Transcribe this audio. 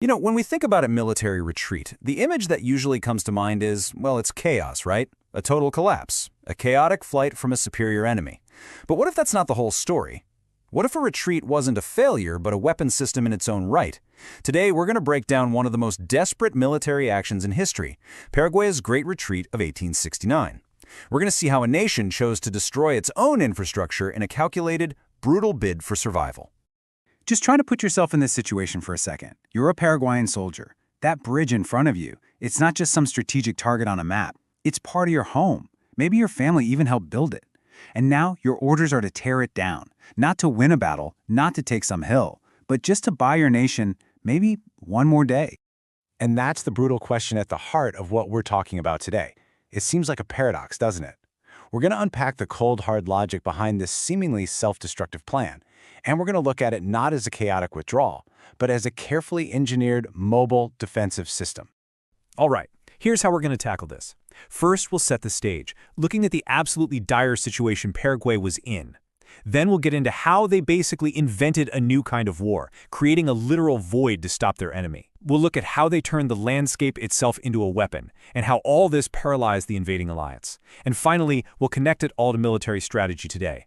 When we think about a military retreat, the image that usually comes to mind is, well, it's chaos, right? A total collapse, a chaotic flight from a superior enemy. But what if that's not the whole story? What if a retreat wasn't a failure, but a weapon system in its own right? Today, we're going to break down one of the most desperate military actions in history, Paraguay's Great Retreat of 1869. We're going to see how a nation chose to destroy its own infrastructure in a calculated, brutal bid for survival. Just try to put yourself in this situation for a second. You're a Paraguayan soldier. That bridge in front of you, it's not just some strategic target on a map. It's part of your home. Maybe your family even helped build it. And now your orders are to tear it down, not to win a battle, not to take some hill, but just to buy your nation maybe one more day. And that's the brutal question at the heart of what we're talking about today. It seems like a paradox, doesn't it? We're going to unpack the cold, hard logic behind this seemingly self-destructive plan. And we're going to look at it not as a chaotic withdrawal, but as a carefully engineered, mobile defensive system. All right, here's how we're going to tackle this. First, we'll set the stage, looking at the absolutely dire situation Paraguay was in. Then we'll get into how they basically invented a new kind of war, creating a literal void to stop their enemy. We'll look at how they turned the landscape itself into a weapon, and how all this paralyzed the invading alliance. And finally, we'll connect it all to military strategy today,